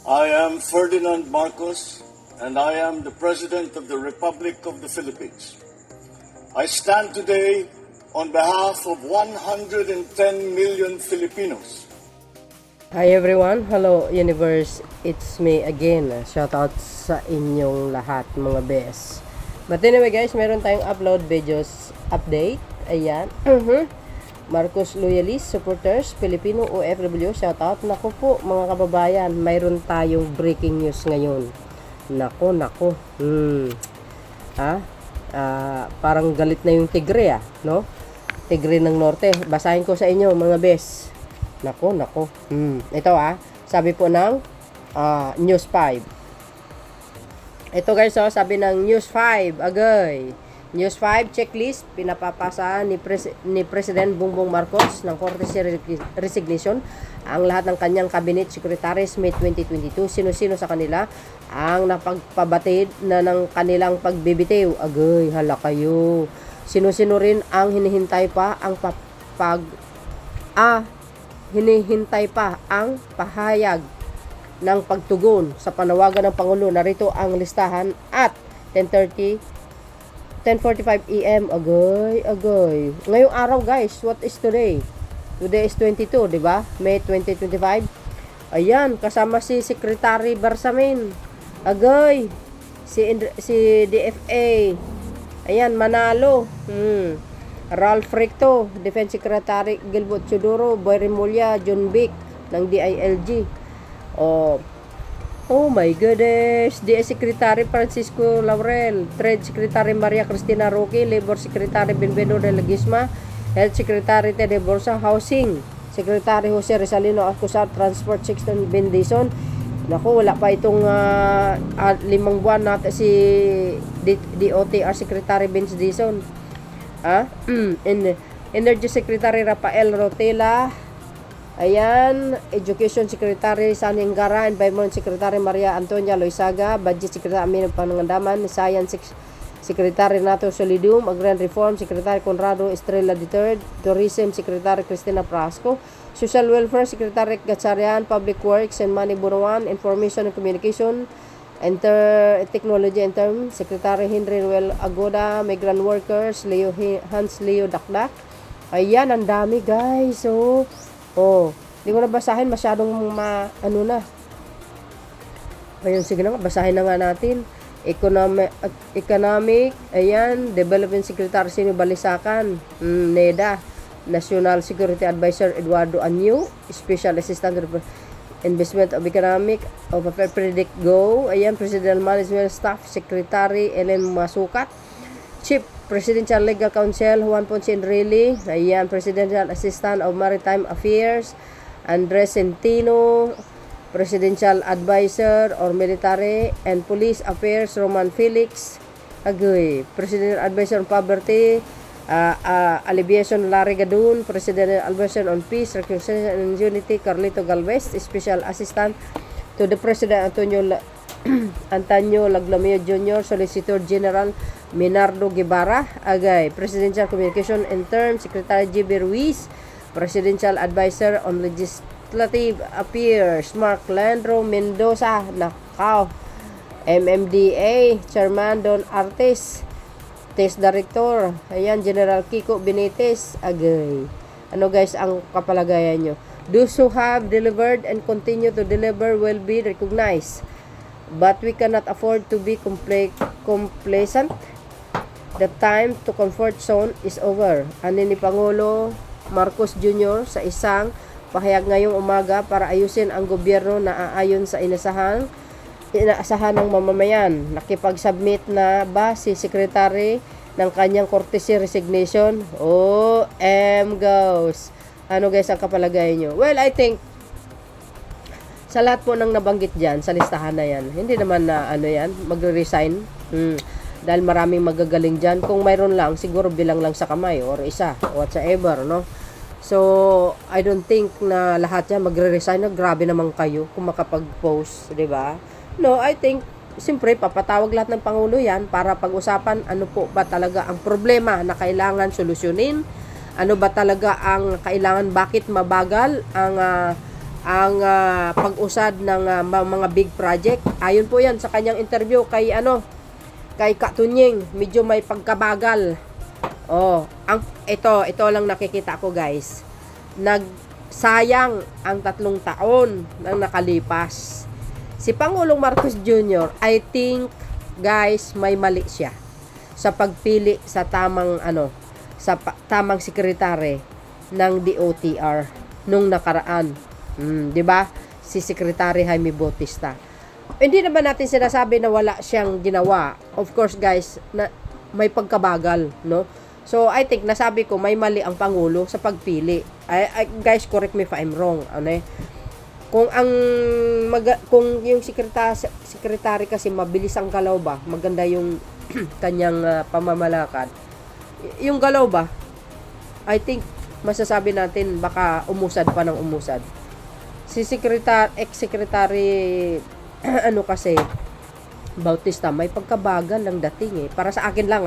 I am Ferdinand Marcos, and I am the President of the Republic of the Philippines. I stand today on behalf of 110 million Filipinos. Hi everyone, hello universe, it's me again. Shoutout sa inyong lahat mga bes. But anyway guys, meron tayong upload videos update. Ayan. Marcos loyalist, supporters, Filipino OFW, shoutout. Naku po mga kababayan, mayroon tayong breaking news ngayon. Nako. Parang galit na yung tigre no? Tigre ng norte. Basahin ko sa inyo mga bes. Nako. Ito sabi po ng News 5. Ito guys, sabi ng News 5, agay. News 5 checklist, pinapapasa ni President Bongbong Marcos ng courtesy resignation ang lahat ng kanyang cabinet secretaries May 2022. Sino-sino sa kanila ang napagpabatid na ng kanilang pagbibitiw? Agay, hala kayo. Sino-sino rin ang hinihintay pa ang pahayag ng pagtugon sa panawagan ng Pangulo. Narito ang listahan at 10:45 AM. Agay. Ngayong araw guys, what is today? Today is 22, di ba? May 2025. Ayan, kasama si Secretary Barsamin. Agay. Si DFA. Ayan, Manalo. Ralph Recto, Defense Secretary Gilbert Chodoro, Boy Remulla, John Vic ng DILG. Oh my goodness, DS Secretary Francisco Laurel, Trade Secretary Maria Cristina Roque, Labor Secretary Benveno de Legisma, Health Secretary Tede Borsa, Housing Secretary Jose Rizalino Acusar, Transport Sexton Bendison. Naku, wala pa itong 5 buwan natin si DOTR Secretary Vince Dison. Energy Secretary Rafael Rotela. Ayan, Education Secretary Sani Angara, Environment Secretary Maria Antonia Loizaga, Budget Secretary Amin Panangandaman, Science Secretary Nato Solidum, Agrarian Reform Secretary Conrado Estrella III, Tourism Secretary Cristina Prasco, Social Welfare Secretary Gatcharian, Public Works and Money Buruan, Information and Communication, Technology and Term Secretary Henry Ruel Agoda, Migrant Workers Hans Leo Dakdak. Ayan, ang dami guys. Hindi ko na basahin, masyadong Ayun, sige na, basahin na nga natin. Economic, ayan, Development Secretary Sino Balisacan, NEDA, National Security Advisor Eduardo Anyo, Special Assistant Investment of Economic of Predict Go, ayan, Presidential Management Staff Secretary Ellen Masukat, Chief Presidential Legal Counsel Juan Ponce Enrile, ayan, Presidential Assistant of Maritime Affairs Andres Centino, Presidential Advisor or Military and Police Affairs Roman Felix Agoy, Presidential Advisor on Poverty Alleviation Larry Gadun, Presidential Advisor on Peace, Reconciliation and Unity Carlito Galvez, Special Assistant to the President Antonio Laglamio Jr., Solicitor General Minardo Guevara, agay, Presidential Communication and Term Secretary J.B. Ruiz, Presidential Advisor on Legislative Affairs Mark Leandro Mendoza, nakaw, MMDA Chairman Don Artes, Test Director, ayan, General Kiko Benitez, agay. Ano guys ang kapalagayan nyo? Those who have delivered and continue to deliver will be recognized, but we cannot afford to be complacent. The time to comfort zone is over. Ani ni Pangulo Marcos Jr. sa isang pahayag ngayong umaga para ayusin ang gobyerno na aayon sa inaasahan ng mamamayan. Nakipag-submit na ba si Secretary ng kanyang courtesy resignation? Goes. Ano guys ang kapalagay nyo? Well, I think sa lahat po ng nabanggit dyan, sa listahan na yan, hindi naman na magre-resign. Dahil maraming magagaling dyan. Kung mayroon lang, siguro bilang lang sa kamay or isa, whatsoever, no? So, I don't think na lahat yan magre-resign na. Grabe naman kayo kung makapag-post, di ba? No, I think, siyempre, papatawag lahat ng Pangulo yan para pag-usapan ano po ba talaga ang problema na kailangan solusyonin. Ano ba talaga ang kailangan, bakit mabagal ang ang pag-usad ng mga big project. Ayon po yan sa kanyang interview kay kay Katunying, medyo may pagkabagal. Ito lang nakikita ko, guys. Nagsayang ang 3 taon nang nakalipas. Si Pangulong Marcos Jr., I think, guys, may mali siya sa pagpili sa tamang tamang sekretary ng DOTR nung nakaraan. 'Di ba? Si Secretary Jaime Bautista. Hindi naman natin sinasabi na wala siyang ginawa. Of course, guys, na may pagkabagal, no? So, I think, nasabi ko, may mali ang Pangulo sa pagpili. Guys, correct me if I'm wrong. Kung yung secretary kasi mabilis ang galaw ba, maganda yung kanyang pamamalakad. Yung galaw ba, I think, masasabi natin, baka umusad pa ng umusad. Si ex-secretary kasi Bautista, may pagkabagal lang dating para sa akin lang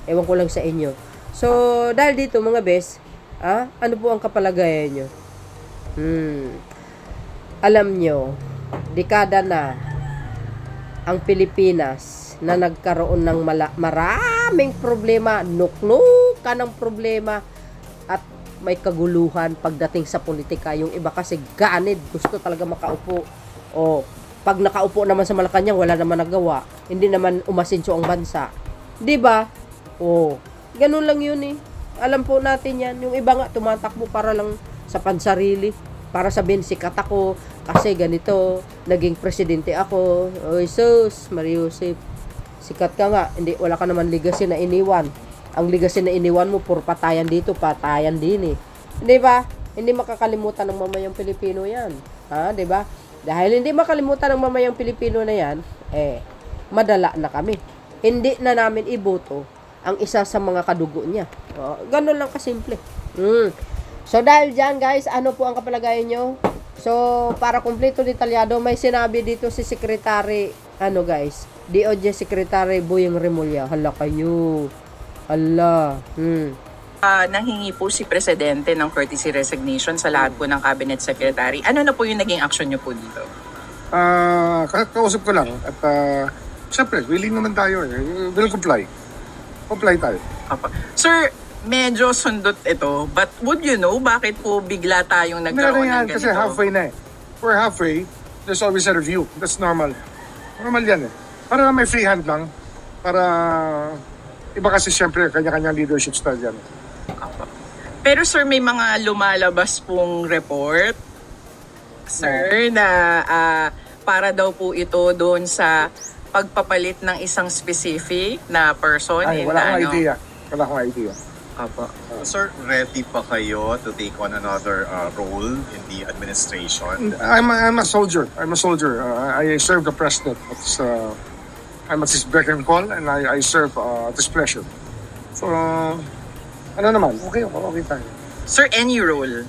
ewan ko lang sa inyo. So dahil dito mga bes, ano po ang kapalagayan nyo? Alam nyo, dekada na ang Pilipinas na nagkaroon ng maraming problema, nuknukan ng problema at may kaguluhan pagdating sa politika. Yung iba kasi ganid, gusto talaga makaupo. Pag nakaupo naman sa Malacanang, wala naman nagawa. Hindi naman umasinso ang bansa. 'Di ba? Ganun lang yun Alam po natin yan. Yung iba nga, tumatakbo para lang sa pansarili. Para sabihin, sikat ako. Kasi ganito, naging presidente ako. Oy, sus, Mariusip. Sikat ka nga. Hindi, wala ka naman legacy na iniwan. Ang legacy na iniwan mo, puro patayan dito, patayan din Di ba? Hindi makakalimutan ng mamayang Pilipino yan. Di ba? Dahil hindi makalimutan ng mamayang Pilipino na yan, madala na kami. Hindi na namin iboto ang isa sa mga kadugo niya. Ganun lang kasimple. So dahil dyan, guys, ano po ang kapalagayan nyo? So para kumpleto detalyado, may sinabi dito si Secretary, guys, DOJ Secretary Boyeng Remulla. Hala kayo. Hala. Nanghingi po si Presidente ng courtesy resignation sa lahat po ng Cabinet Secretary. Ano na po yung naging action nyo po dito? Kausap ko lang at siyempre, willing naman tayo We'll comply. Comply tayo. Sir, medyo sundot ito, but would you know bakit po bigla tayong nagkaroon ng ganito? Kasi halfway na We're halfway, there's always a review. That's normal. Normal yan Para may free hand lang. Para iba kasi siyempre, kanya-kanyang leadership style yan. Pero sir, may mga lumalabas pong report, sir, na para daw po ito doon sa pagpapalit ng isang specific na person. Wala akong idea. Wala akong idea. Sir, ready pa kayo to take on another role in the administration? I'm a soldier. I serve the president. I'm at his beck and call and I serve at his pleasure. So, okay tayo. Sir, any role?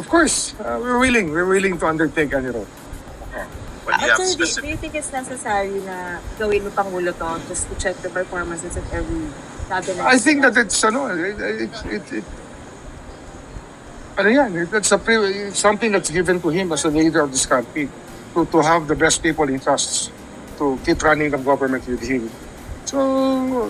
Of course, we're willing to undertake any role. But you have Sir, do specific... you think it's necessary na gawin mo Pangulo to just to check the performances of every cabinet? I think that it's something that's given to him as a leader of this country to have the best people he trusts to keep running the government with him. So,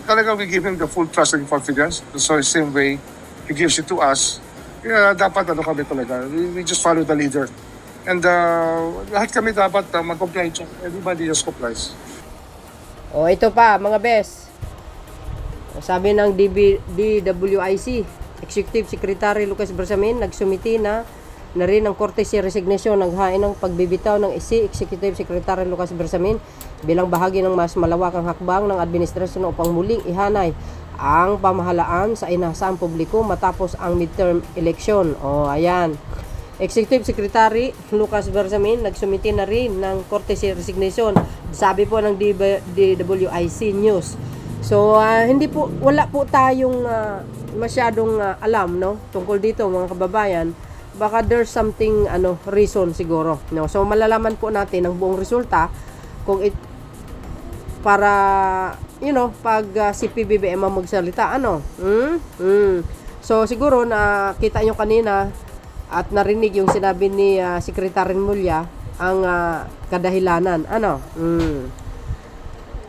talaga we give him the full trust and confidence. So, the same way he gives it to us. Dapat kami talaga. We just follow the leader. And lahat kami dapat mag-comply dyan. Everybody just complies. Ito pa, mga bes. Sabi ng DWIC, Executive Secretary Lucas Bersamin, nagsumiti na rin ang courtesy resignation ng hain ng pagbibitaw ng Executive Secretary Lucas Bersamin bilang bahagi ng mas malawakang hakbang ng administrasyon upang muling ihanay ang pamahalaan sa inasahang publiko matapos ang midterm election. Ayan. Executive Secretary Lucas Bersamin nagsumiti na rin ng courtesy resignation, sabi po ng DWIC News. So wala po tayong masyadong alam tungkol dito, mga kababayan. Baka there's something reason siguro, So malalaman po natin ang buong resulta kung para pag si PBBM ang magsalita So siguro na kita nyo kanina at narinig yung sinabi ni Secretary Mulya ang kadahilanan. Ano?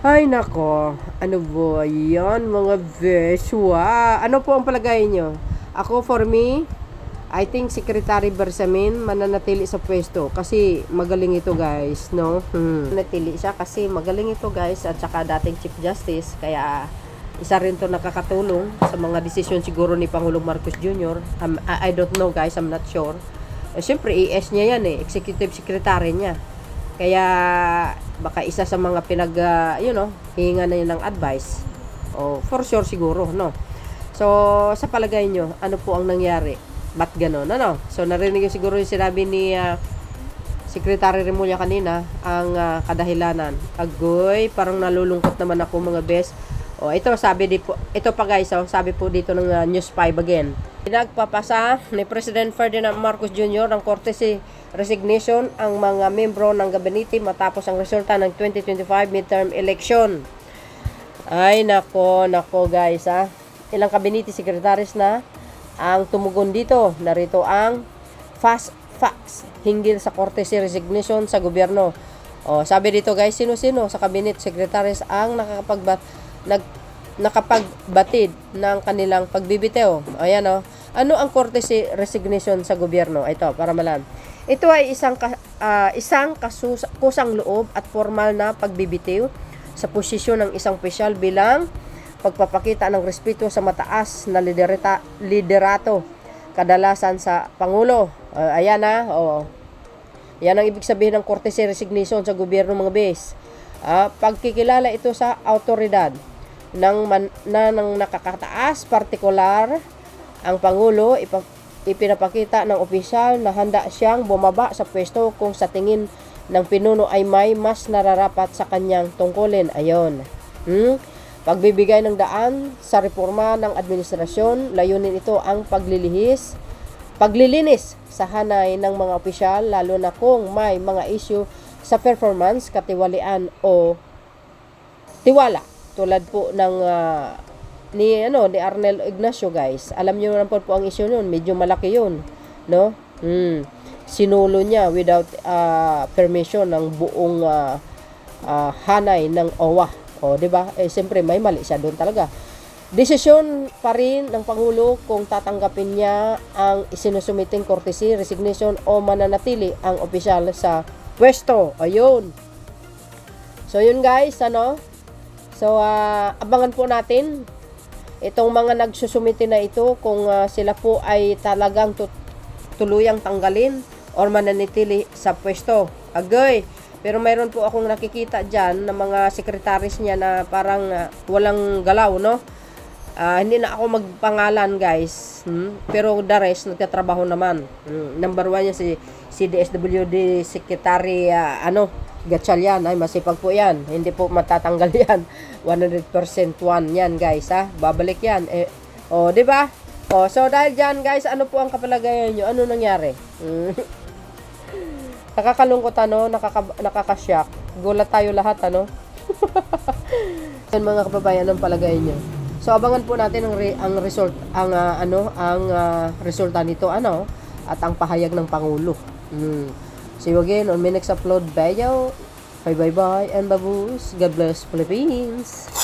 Ay nako, ano ba yan mga beswa? Ano po ang palagay nyo? Ako for me, I think Secretary Bersamin mananatili sa pwesto kasi magaling ito guys, no? Mananatili siya kasi magaling ito guys at saka dating Chief Justice kaya isa rin to nakakatulong sa mga desisyon siguro ni Pangulong Marcos Jr. I don't know guys, I'm not sure. Siyempre, ES niya yan Executive Secretary niya. Kaya baka isa sa mga hihinga na yun ng advice. For sure siguro, no? So, sa palagay nyo, ano po ang nangyari? Ba't gano'n? Ano? So, narinig yung siguro yung sinabi ni Secretary Remulla kanina, ang kadahilanan. Agoy, parang nalulungkot naman ako mga best. Ito pa guys, sabi po dito ng News 5 again. Pinagpapasa ni President Ferdinand Marcos Jr. ng courtesy resignation ang mga membro ng gabinete matapos ang resulta ng 2025 midterm election. Ay, nako guys Ilang gabinete secretaries na ang tumugon dito. Narito ang fast facts hinggil sa courtesy resignation sa gobyerno. Sabi dito guys, sino-sino sa cabinet secretaries ang nakapagbatid ng kanilang pagbibitiw. Ayan Ano ang courtesy resignation sa gobyerno? Ito, para malam. Ito ay isang kusang loob at formal na pagbibitiw sa posisyon ng isang opisyal bilang pagpapakita ng respeto sa mataas na liderato, kadalasan sa Pangulo. Ayan Yan ang ibig sabihin ng courtesy resignation sa gobyerno mga bes. Pagkikilala ito sa autoridad ng nakakataas, partikular ang Pangulo, ipinapakita ng opisyal na handa siyang bumaba sa pwesto kung sa tingin ng pinuno ay may mas nararapat sa kanyang tungkulin. Ayon. Pagbibigay ng daan sa reforma ng administrasyon, layunin ito ang paglilinis sa hanay ng mga opisyal, lalo na kung may mga issue sa performance, katiwalian o tiwala. Tulad po ng ni Arnel Ignacio guys. Alam niyo naman po ang issue noon, medyo malaki 'yun, no? Sinulo niya without permission ng buong hanay ng OWA. Di ba? Siyempre may mali siya doon talaga. Desisyon pa rin ng Pangulo kung tatanggapin niya ang isinusumiting courtesy resignation o mananatili ang opisyal sa pwesto. Ayun. So yun guys, So abangan po natin itong mga nagsusumite na ito kung sila po ay talagang tuluyang tanggalin or mananatili sa pwesto. Agoy. Pero mayroon po akong nakikita dyan ng mga sekretaris niya na parang walang galaw, no? Hindi na ako magpangalan, guys. Pero the rest, nagtatrabaho naman. Number 1 yan si DSWD Secretary, Gatchalian. Ay, masipag po yan. Hindi po matatanggal yan. 100% yan, guys, Babalik yan. Di ba? So dahil dyan, guys, ano po ang kapalagayan nyo? Ano nangyari? Nakakalungkot, nakakashock. Gulat tayo lahat, Yan mga kababayan, ang palagay nyo. So abangan po natin ang result, resulta nito, at ang pahayag ng Pangulo. See you again on my next upload video. Bye and babush. God bless Philippines.